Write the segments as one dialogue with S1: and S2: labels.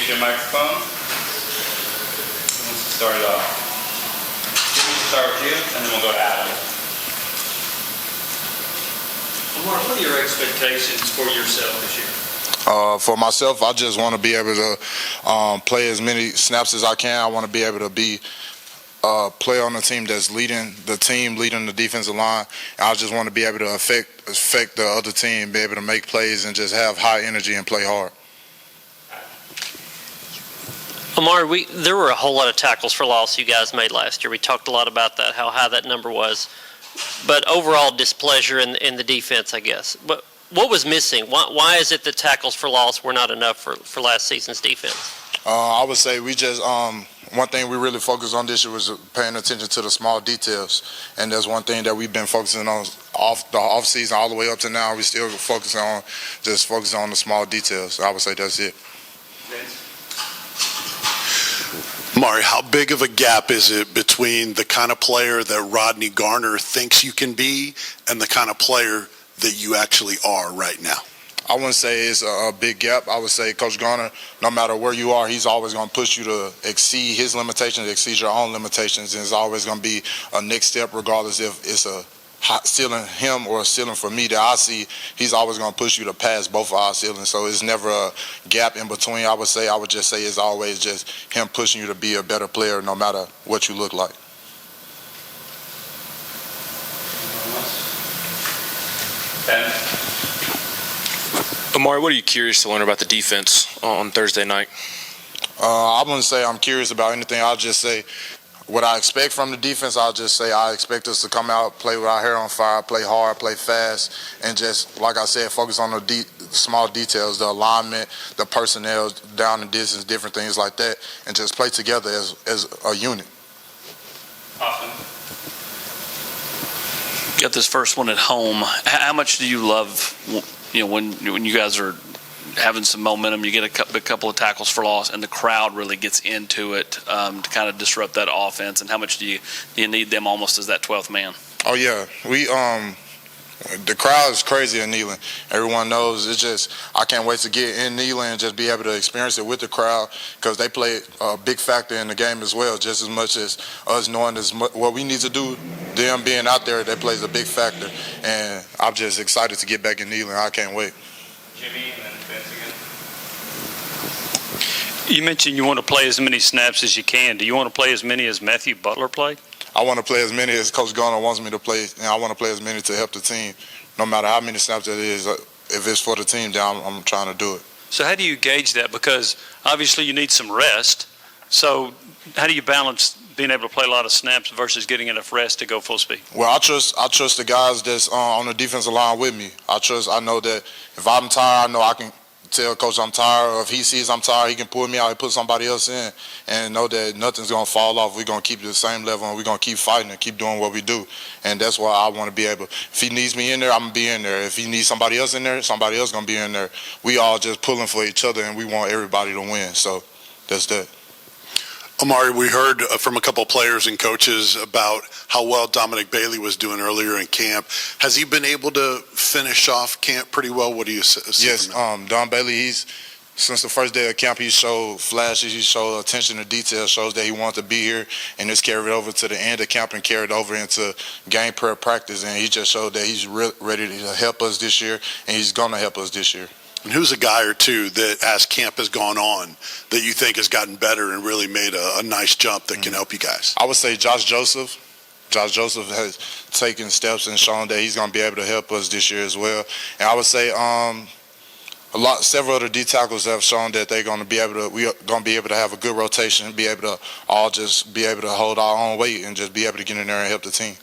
S1: your microphone. Who wants to start it off? Jimmy, we'll start with you, and then we'll go to Adam.
S2: Omari, what are your expectations for yourself this year?
S3: For myself, I just want to be able to play as many snaps as I can. I want to be able to be play on the team that's leading the defensive line. I just want to be able to affect the other team, be able to make plays and just have high energy and play hard.
S4: Omari, there were a whole lot of tackles for loss you guys made last year. We talked a lot about that, how high that number was. But overall displeasure in the defense, I guess. But what was missing? Why is it that tackles for loss were not enough for last season's defense?
S3: I would say we just one thing we really focused on this year was paying attention to the small details, and that's one thing that we've been focusing on off season all the way up to now. We still focusing on the small details. I would say that's it.
S5: Omari, how big of a gap is it between the kind of player that Rodney Garner thinks you can be and the kind of player that you actually are right now?
S3: I wouldn't say it's a big gap. I would say Coach Garner, no matter where you are, he's always going to push you to exceed his limitations, exceed your own limitations, and it's always going to be a next step regardless if it's a hot ceiling him or a ceiling for me that I see. He's always going to push you to pass both of our ceilings, so it's never a gap in between. I would just say it's always just him pushing you to be a better player no matter what you look like.
S1: Ben?
S6: Omari, what are you curious to learn about the defense on Thursday night?
S3: I wouldn't say I'm curious about anything. I'll just say what I expect from the defense. I'll just say I expect us to come out, play with our hair on fire, play hard, play fast, and just, like I said, focus on the small details, the alignment, the personnel, down and distance, different things like that, and just play together as a unit.
S1: Awesome.
S2: Got this first one at home. How much do you love, when you guys are having some momentum, you get a couple of tackles for loss, and the crowd really gets into it to kind of disrupt that offense? And how much do you need them almost as that 12th man?
S3: Oh yeah, the crowd is crazy in Neyland. Everyone knows. It's just I can't wait to get in Neyland and just be able to experience it with the crowd, because they play a big factor in the game as well, just as much as us knowing what we need to do. Them being out there, that plays a big factor, and I'm just excited to get back in Neyland. I can't wait.
S1: Jimmy, and then Vince again.
S7: You mentioned you want to play as many snaps as you can. Do you want to play as many as Matthew Butler played?
S3: I want to play as many as Coach Garner wants me to play, and I want to play as many to help the team. No matter how many snaps it is, if it's for the team, then I'm trying to do it.
S7: So how do you gauge that? Because obviously you need some rest. So how do you balance being able to play a lot of snaps versus getting enough rest to go full speed?
S3: Well, I trust the guys that's on the defensive line with me. I know that if I'm tired, I know I can tell Coach I'm tired, or if he sees I'm tired, he can pull me out and put somebody else in, and know that nothing's going to fall off. We're going to keep the same level, and we're going to keep fighting and keep doing what we do. And that's why I want to be able, if he needs me in there, I'm going to be in there. If he needs somebody else in there, somebody else going to be in there. We all just pulling for each other, and we want everybody to win. So that's that.
S5: Omari, we heard from a couple of players and coaches about how well Dominic Bailey was doing earlier in camp. Has he been able to finish off camp pretty well? What do you see?
S3: Yes, Don Bailey, since the first day of camp, he showed flashes, he showed attention to detail, shows that he wanted to be here, and it's carried over to the end of camp and carried over into game prep practice, and he just showed that he's ready to help us this year, and he's going to help us this year.
S5: And who's a guy or two that, as camp has gone on, that you think has gotten better and really made a nice jump that can help you guys?
S3: I would say Josh Joseph. Josh Joseph has taken steps and shown that he's going to be able to help us this year as well. And I would say several of the D tackles have shown that we're going to be able to have a good rotation, be able to all just be able to hold our own weight and just be able to get in there and help the team.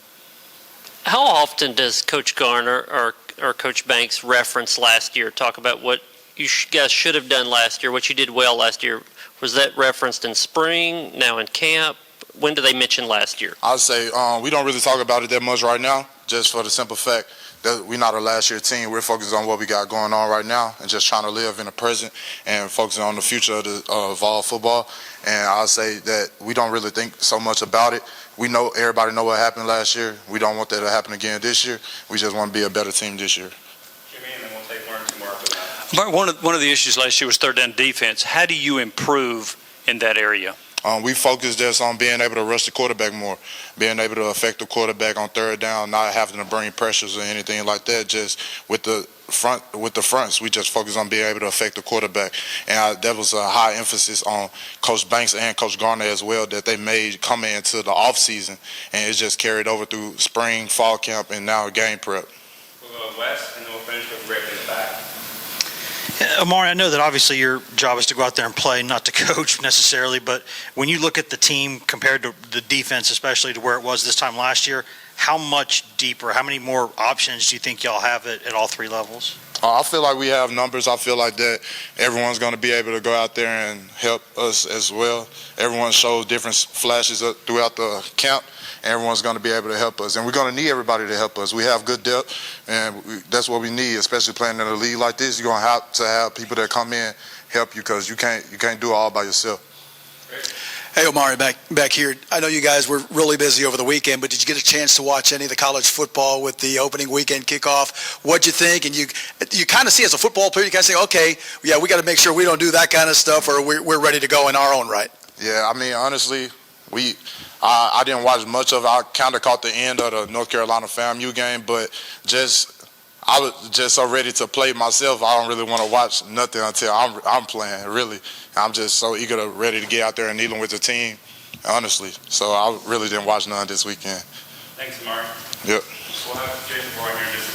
S4: How often does Coach Garner or Coach Banks reference last year, talk about what you guys should have done last year, what you did well last year? Was that referenced in spring, now in camp? When do they mention last year?
S3: I'd say we don't really talk about it that much right now, just for the simple fact that we're not a last year team. We're focused on what we got going on right now and just trying to live in the present and focusing on the future of the Vols football. And I'll say that we don't really think so much about it. We know everybody know what happened last year. We don't want that to happen again this year. We just want to be a better team this year.
S1: Jimmy, and then we'll take one or two more after that.
S7: Mark, one of the issues last year was third down defense. How do you improve in that area?
S3: We focus just on being able to rush the quarterback more, being able to affect the quarterback on third down, not having to bring pressures or anything like that. Just with the fronts, we just focus on being able to affect the quarterback. And that was a high emphasis on Coach Banks and Coach Garner as well, that they made coming into the off season, and it's just carried over through spring, fall camp, and now game prep.
S1: We'll go west, and then we'll finish with Rick in the back.
S8: Omari, I know that obviously your job is to go out there and play, not to coach necessarily, but when you look at the team compared to the defense, especially to where it was this time last year, how much deeper, how many more options do you think y'all have at all three levels?
S3: I feel like we have numbers. I feel like that everyone's going to be able to go out there and help us as well. Everyone shows different flashes throughout the camp. Everyone's going to be able to help us, and we're going to need everybody to help us. We have good depth, and that's what we need, especially playing in a league like this. You're going to have people that come in help you, because you can't do it all by yourself.
S9: Hey, Omari, back here. I know you guys were really busy over the weekend, but did you get a chance to watch any of the college football with the opening weekend kickoff? What'd you think? And you kind of see, as a football player, you kind of say, okay, yeah, we got to make sure we don't do that kind of stuff, or we're ready to go in our own right.
S3: Yeah, I mean, honestly, I didn't watch much of it. I kind of caught the end of the North Carolina FAMU game, but I was just so ready to play myself. I don't really want to watch nothing until I'm playing, really. I'm just so ready to get out there and dealing with the team, honestly. So I really didn't watch none this weekend.
S1: Thanks, Mark.
S3: Yep.
S1: We'll have Jason Roy here in just